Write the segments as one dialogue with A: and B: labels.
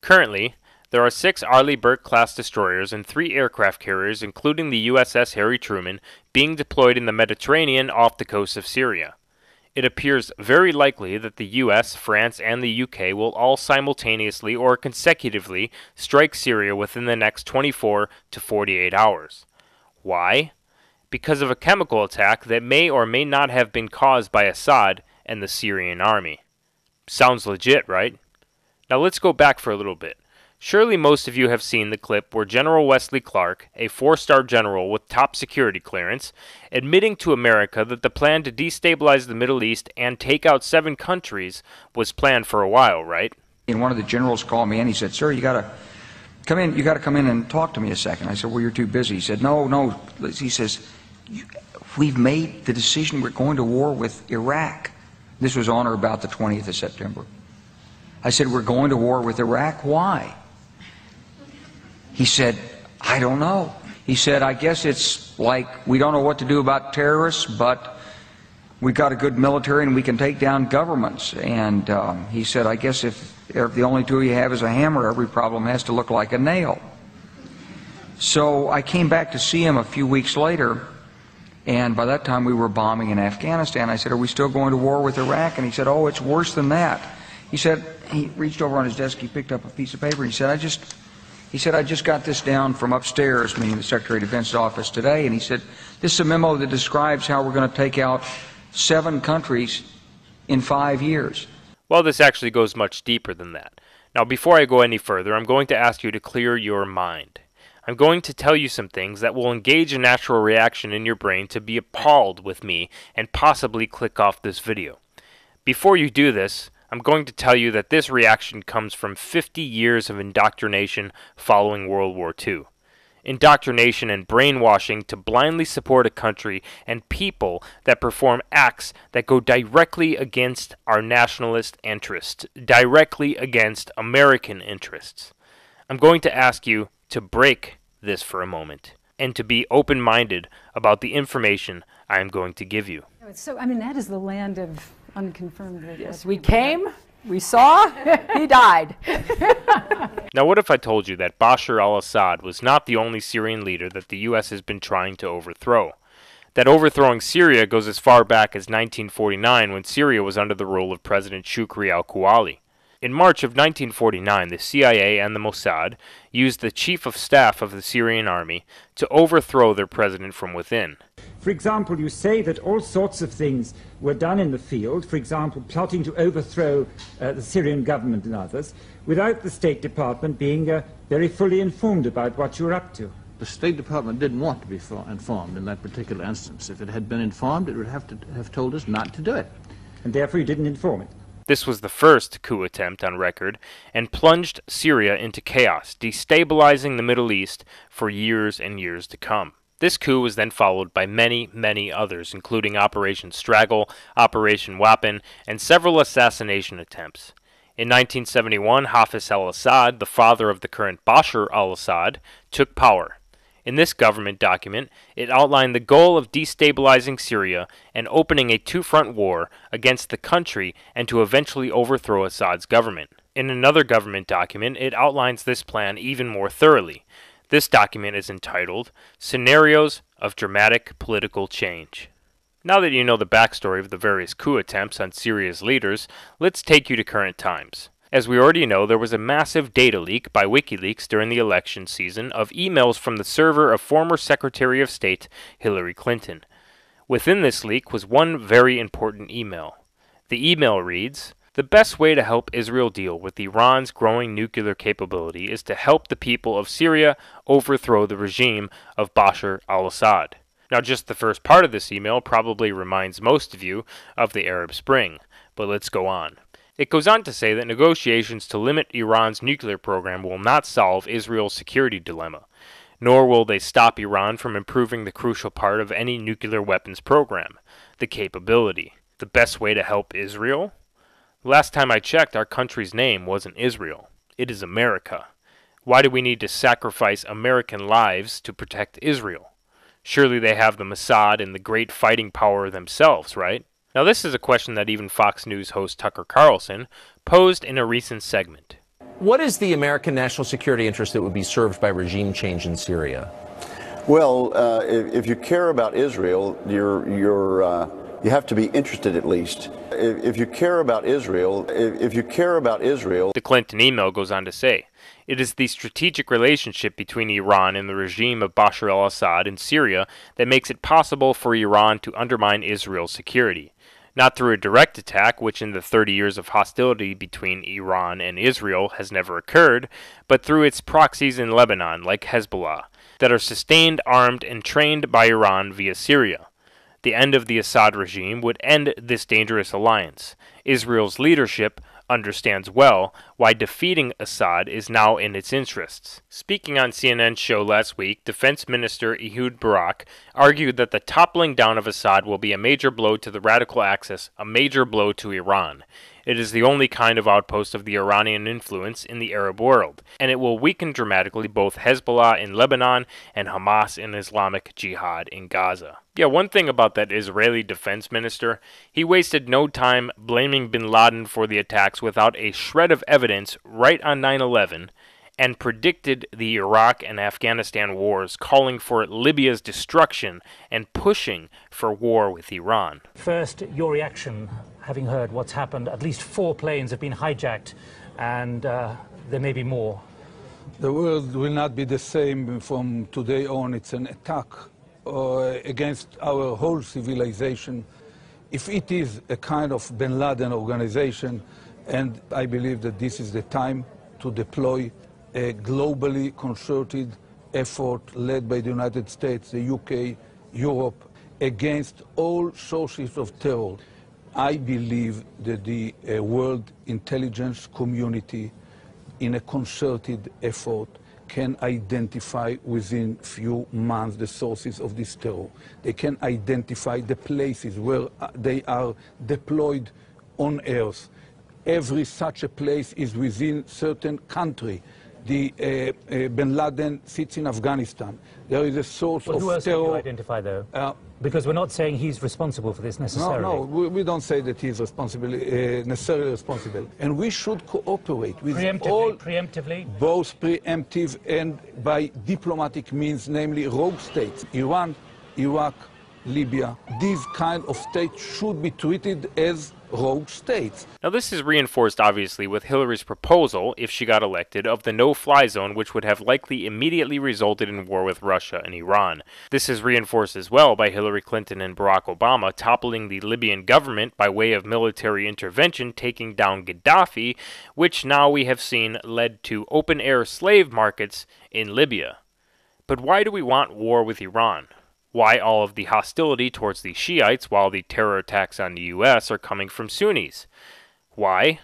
A: Currently, there are 6 Arleigh Burke-class destroyers and 3 aircraft carriers, including the USS Harry Truman, being deployed in the Mediterranean off the coast of Syria. It appears very likely that the US, France, and the UK will all simultaneously or consecutively strike Syria within the next 24 to 48 hours. Why? Because of a chemical attack that may or may not have been caused by Assad and the Syrian army. Sounds legit, right? Now let's go back for a little bit. Surely most of you have seen the clip where General Wesley Clark, a 4-star general with top security clearance, admitting to America that the plan to destabilize the Middle East and take out 7 countries was planned for a while, right?
B: And one of the generals called me and he said, "Sir, you got to come in and talk to me a second." I said, "Well, you're too busy." He said, No. He says, "We've made the decision. We're going to war with Iraq." This was on or about the 20th of September. I said, "We're going to war with Iraq. Why?" He said, "I don't know." He said, "I guess it's like we don't know what to do about terrorists, but we've got a good military and we can take down governments." And he said, "I guess if the only tool you have is a hammer, every problem has to look like a nail." So I came back to see him a few weeks later, and by that time we were bombing in Afghanistan. I said, "Are we still going to war with Iraq?" And he said, "Oh, it's worse than that." He said, he reached over on his desk, he picked up a piece of paper, and he said, I just got this down from upstairs," meaning the Secretary of Defense's office, today, and he said, "This is a memo that describes how we're going to take out 7 countries in 5 years.
A: Well, this actually goes much deeper than that. Now, before I go any further, I'm going to ask you to clear your mind. I'm going to tell you some things that will engage a natural reaction in your brain to be appalled with me and possibly click off this video. Before you do this, I'm going to tell you that this reaction comes from 50 years of indoctrination following World War II. Indoctrination and brainwashing to blindly support a country and people that perform acts that go directly against our nationalist interests, directly against American interests. I'm going to ask you to break this for a moment and to be open-minded about the information I am going to give you.
C: So, I mean, that is the land of unconfirmed.
D: Yes, we came, we saw, he died.
A: Now, what if I told you that Bashar al-Assad was not the only Syrian leader that the U.S. has been trying to overthrow? That overthrowing Syria goes as far back as 1949, when Syria was under the rule of President Shukri al-Kuwali. In March of 1949, the CIA and the Mossad used the chief of staff of the Syrian army to overthrow their president from within.
E: For example, you say that all sorts of things were done in the field, for example, plotting to overthrow the Syrian government and others, without the State Department being very fully informed about what you were up to.
F: The State Department didn't want to be informed in that particular instance. If it had been informed, it would have told us not to do it.
E: And therefore you didn't inform it.
A: This was the first coup attempt on record and plunged Syria into chaos, destabilizing the Middle East for years and years to come. This coup was then followed by many, many others, including Operation Straggle, Operation Wapin, and several assassination attempts. In 1971, Hafez al-Assad, the father of the current Bashar al-Assad, took power. In this government document, it outlined the goal of destabilizing Syria and opening a 2-front war against the country and to eventually overthrow Assad's government. In another government document, it outlines this plan even more thoroughly. This document is entitled Scenarios of Dramatic Political Change. Now that you know the backstory of the various coup attempts on Syria's leaders, let's take you to current times. As we already know, there was a massive data leak by WikiLeaks during the election season of emails from the server of former Secretary of State Hillary Clinton. Within this leak was one very important email. The email reads, "The best way to help Israel deal with Iran's growing nuclear capability is to help the people of Syria overthrow the regime of Bashar al-Assad." Now, just the first part of this email probably reminds most of you of the Arab Spring, but let's go on. It goes on to say that negotiations to limit Iran's nuclear program will not solve Israel's security dilemma, nor will they stop Iran from improving the crucial part of any nuclear weapons program, the capability. The best way to help Israel? Last time I checked, our country's name wasn't Israel. It is America. Why do we need to sacrifice American lives to protect Israel? Surely they have the Mossad and the great fighting power themselves, right? Now this is a question that even Fox News host Tucker Carlson posed in a recent segment.
G: What is the American national security interest that would be served by regime change in Syria?
H: Well, if you care about Israel, you have to be interested at least. If you care about Israel,
A: The Clinton email goes on to say, it is the strategic relationship between Iran and the regime of Bashar al-Assad in Syria that makes it possible for Iran to undermine Israel's security. Not through a direct attack, which in the 30 years of hostility between Iran and Israel has never occurred, but through its proxies in Lebanon, like Hezbollah, that are sustained, armed, and trained by Iran via Syria. The end of the Assad regime would end this dangerous alliance. Israel's leadership understands well why defeating Assad is now in its interests. Speaking on CNN's show last week, Defense Minister Ehud Barak argued that the toppling down of Assad will be a major blow to the radical axis, a major blow to Iran. It is the only kind of outpost of the Iranian influence in the Arab world, and it will weaken dramatically both Hezbollah in Lebanon and Hamas in Islamic Jihad in Gaza. Yeah, one thing about that Israeli defense minister, he wasted no time blaming bin Laden for the attacks without a shred of evidence right on 9/11, and predicted the Iraq and Afghanistan wars, calling for Libya's destruction and pushing for war with Iran.
I: First, your reaction, having heard what's happened. At least 4 planes have been hijacked, and there may be more.
J: The world will not be the same from today on. It's an attack against our whole civilization. If it is a kind of bin Laden organization, and I believe that this is the time to deploy a globally concerted effort led by the United States, the UK, Europe, against all sources of terror. I believe that the world intelligence community, in a concerted effort, can identify within few months the sources of this terror. They can identify the places where they are deployed on Earth. Every such a place is within certain country. The bin Laden sits in Afghanistan. There is a source of terror.
I: Who else can you identify, though? Because we're not saying he's responsible for this necessarily.
J: No, we don't say that he's necessarily responsible. And we should cooperate with all,
I: preemptively?
J: Both preemptive and by diplomatic means, namely rogue states. Iran, Iraq, Libya. These kind of states should be treated as rogue states.
A: Now this is reinforced obviously with Hillary's proposal, if she got elected, of the no-fly zone, which would have likely immediately resulted in war with Russia and Iran. This is reinforced as well by Hillary Clinton and Barack Obama toppling the Libyan government by way of military intervention, taking down Gaddafi, which now we have seen led to open-air slave markets in Libya. But why do we want war with Iran? Why all of the hostility towards the Shiites while the terror attacks on the U.S. are coming from Sunnis? Why?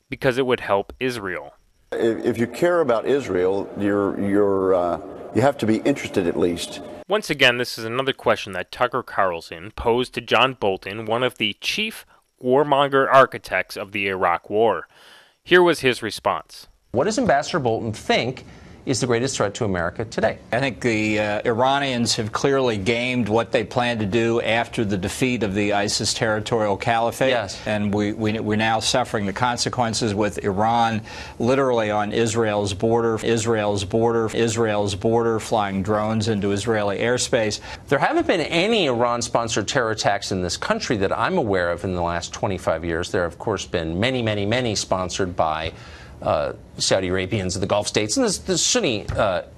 A: Because it would help Israel.
H: If you care about Israel, you have to be interested at least.
A: Once again, this is another question that Tucker Carlson posed to John Bolton, one of the chief warmonger architects of the Iraq War. Here was his response.
G: What does Ambassador Bolton think is the greatest threat to America today?
K: I think the Iranians have clearly gamed what they plan to do after the defeat of the ISIS territorial caliphate.
G: Yes.
K: And we're now suffering the consequences with Iran literally on Israel's border, flying drones into Israeli airspace.
G: There haven't been any Iran-sponsored terror attacks in this country that I'm aware of in the last 25 years. There have, of course, been many, many, many sponsored by Saudi Arabians of the Gulf states and the Sunni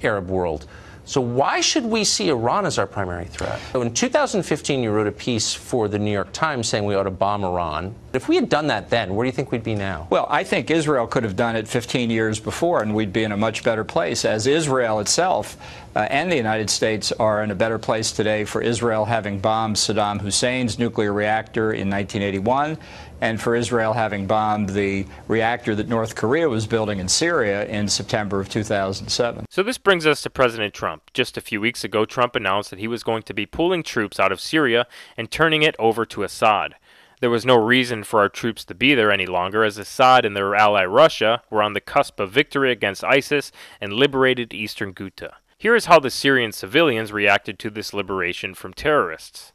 G: Arab world. So why should we see Iran as our primary threat? So in 2015, you wrote a piece for the New York Times saying we ought to bomb Iran. If we had done that then, where do you think we'd be now?
K: Well, I think Israel could have done it 15 years before, and we'd be in a much better place, as Israel itself and the United States are in a better place today for Israel having bombed Saddam Hussein's nuclear reactor in 1981, and for Israel having bombed the reactor that North Korea was building in Syria in September of 2007.
A: So this brings us to President Trump. Just a few weeks ago, Trump announced that he was going to be pulling troops out of Syria and turning it over to Assad. There was no reason for our troops to be there any longer, as Assad and their ally Russia were on the cusp of victory against ISIS and liberated eastern Ghouta. Here is how the Syrian civilians reacted to this liberation from terrorists.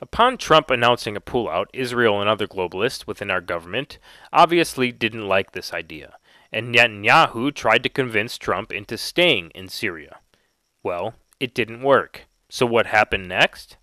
A: Upon Trump announcing a pullout, Israel and other globalists within our government obviously didn't like this idea, and Netanyahu tried to convince Trump into staying in Syria. Well, it didn't work. So what happened next?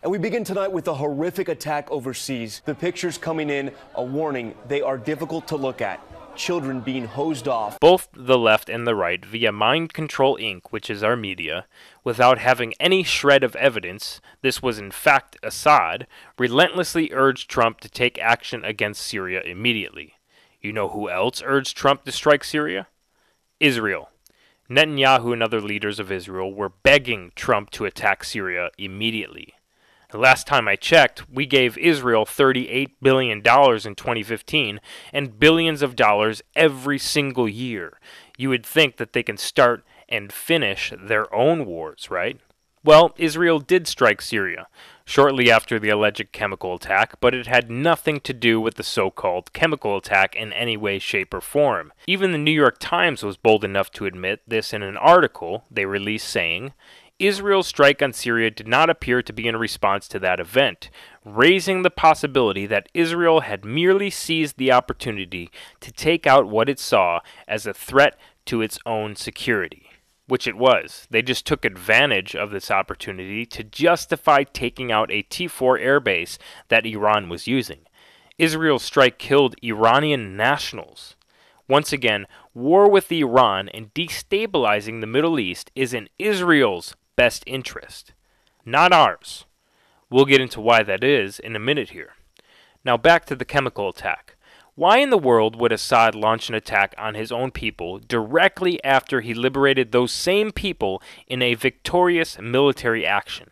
L: And we begin tonight with a horrific attack overseas. The pictures coming in, a warning, they are difficult to look at. Children being hosed off.
A: Both the left and the right, via Mind Control Inc., which is our media, without having any shred of evidence this was in fact Assad, relentlessly urged Trump to take action against Syria immediately. You know who else urged Trump to strike Syria? Israel. Netanyahu and other leaders of Israel were begging Trump to attack Syria immediately. The last time I checked, we gave Israel $38 billion in 2015 and billions of dollars every single year. You would think that they can start and finish their own wars, right? Well, Israel did strike Syria shortly after the alleged chemical attack, but it had nothing to do with the so-called chemical attack in any way, shape, or form. Even the New York Times was bold enough to admit this in an article they released saying, Israel's strike on Syria did not appear to be in response to that event, raising the possibility that Israel had merely seized the opportunity to take out what it saw as a threat to its own security. Which it was. They just took advantage of this opportunity to justify taking out a T-4 airbase that Iran was using. Israel's strike killed Iranian nationals. Once again, war with Iran and destabilizing the Middle East is in Israel's best interest, not ours. We'll get into why that is in a minute here. Now back to the chemical attack. Why in the world would Assad launch an attack on his own people directly after he liberated those same people in a victorious military action?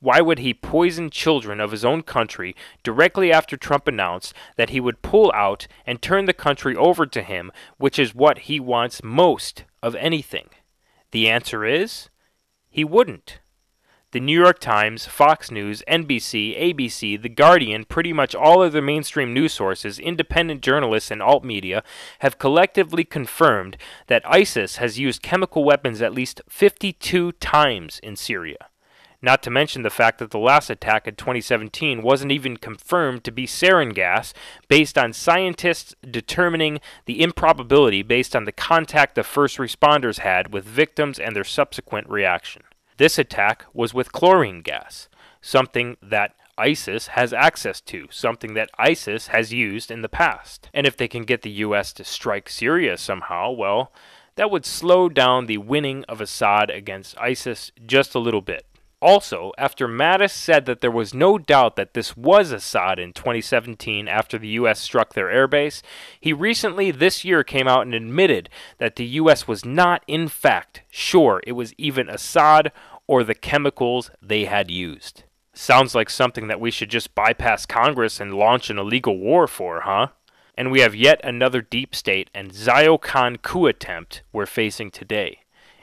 A: Why would he poison children of his own country directly after Trump announced that he would pull out and turn the country over to him, which is what he wants most of anything? The answer is, he wouldn't. The New York Times, Fox News, NBC, ABC, The Guardian, pretty much all other mainstream news sources, independent journalists, and alt media have collectively confirmed that ISIS has used chemical weapons at least 52 times in Syria. Not to mention the fact that the last attack in 2017 wasn't even confirmed to be sarin gas, based on scientists determining the improbability based on the contact the first responders had with victims and their subsequent reaction. This attack was with chlorine gas, something that ISIS has access to, something that ISIS has used in the past. And if they can get the U.S. to strike Syria somehow, well, that would slow down the winning of Assad against ISIS just a little bit. Also, after Mattis said that there was no doubt that this was Assad in 2017 after the U.S. struck their airbase, he recently this year came out and admitted that the U.S. was not in fact sure it was even Assad or the chemicals they had used. Sounds like something that we should just bypass Congress and launch an illegal war for, huh? And we have yet another deep state and ziocon coup attempt we're facing today.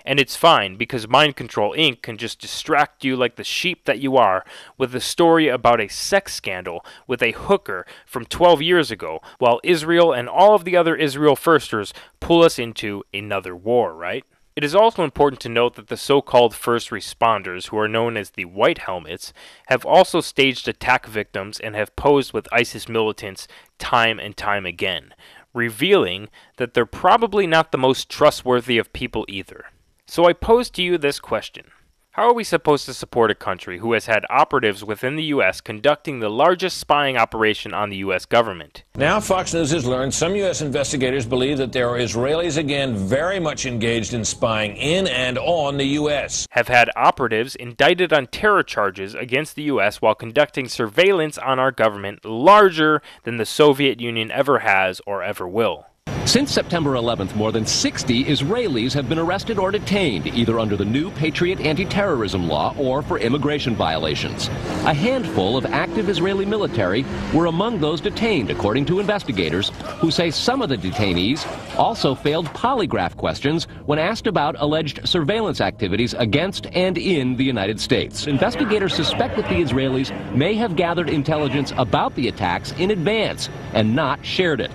A: And it's fine, because Mind Control Inc. can just distract you like the sheep that you are with a story about a sex scandal with a hooker from 12 years ago, while Israel and all of the other Israel firsters pull us into another war, right? It is also important to note that the so-called first responders, who are known as the White Helmets, have also staged attack victims and have posed with ISIS militants time and time again, revealing that they're probably not the most trustworthy of people either. So I pose to you this question. How are we supposed to support a country who has had operatives within the U.S. conducting the largest spying operation on the U.S. government?
M: Now Fox News has learned some U.S. investigators believe that there are Israelis again very much engaged in spying in and on the U.S.
A: Have had operatives indicted on terror charges against the U.S. while conducting surveillance on our government larger than the Soviet Union ever has or ever will.
N: Since September 11th, more than 60 Israelis have been arrested or detained, either under the new Patriot anti-terrorism law or for immigration violations. A handful of active Israeli military were among those detained, according to investigators, who say some of the detainees also failed polygraph questions when asked about alleged surveillance activities against and in the United States. Investigators suspect that the Israelis may have gathered intelligence about the attacks in advance and not shared it.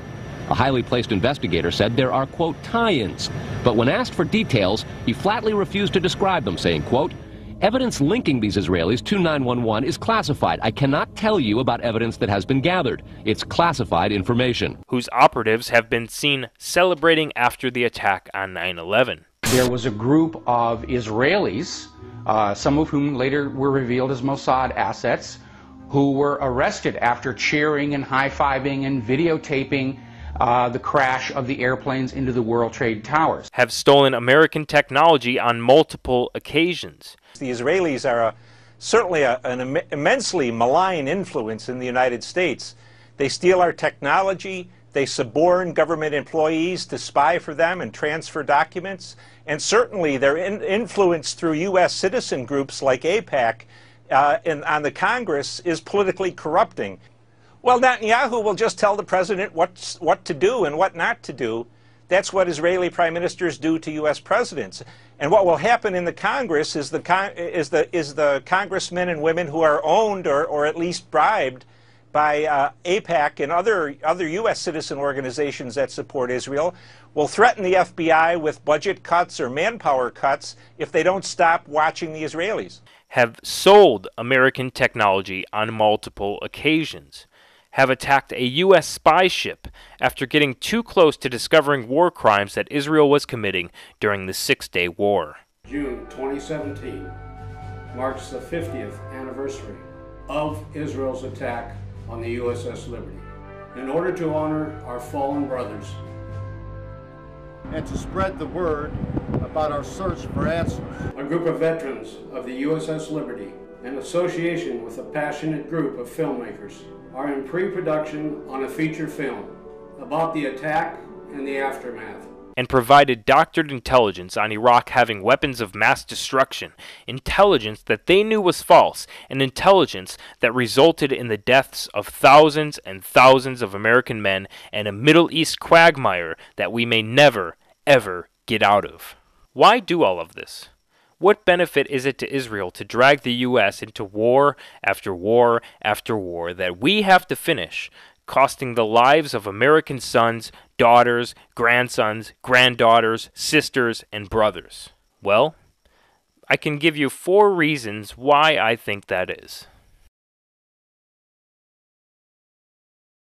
N: A highly placed investigator said there are, quote, tie-ins. But when asked for details, he flatly refused to describe them, saying, quote, Evidence linking these Israelis to 911 is classified. I cannot tell you about evidence that has been gathered. It's classified information.
A: Whose operatives have been seen celebrating after the attack on 9/11.
O: There was a group of Israelis, some of whom later were revealed as Mossad assets, who were arrested after cheering and high-fiving and videotaping the crash of the airplanes into the World Trade Towers.
A: Have stolen American technology on multiple occasions.
P: The Israelis are certainly an immensely malign influence in the United States. They steal our technology, they suborn government employees to spy for them and transfer documents, and certainly their influence through U.S. citizen groups like AIPAC on the Congress is politically corrupting. Well, Netanyahu will just tell the president what to do and what not to do. That's what Israeli prime ministers do to U.S. presidents. And what will happen in the Congress is the congressmen and women who are owned or at least bribed by AIPAC and other U.S. citizen organizations that support Israel will threaten the FBI with budget cuts or manpower cuts if they don't stop watching the Israelis.
A: Have sold American technology on multiple occasions. Have attacked a U.S. spy ship after getting too close to discovering war crimes that Israel was committing during the Six-Day War.
Q: June 2017 marks the 50th anniversary of Israel's attack on the USS Liberty. In order to honor our fallen brothers
R: and to spread the word about our search for answers,
Q: a group of veterans of the USS Liberty, in association with a passionate group of filmmakers, are in pre-production on a feature film about the attack and the aftermath.
A: And provided doctored intelligence on Iraq having weapons of mass destruction, intelligence that they knew was false, and intelligence that resulted in the deaths of thousands and thousands of American men and a Middle East quagmire that we may never, ever get out of. Why do all of this? What benefit is it to Israel to drag the U.S. into war after war after war that we have to finish, costing the lives of American sons, daughters, grandsons, granddaughters, sisters, and brothers? Well, I can give you 4 reasons why I think that is.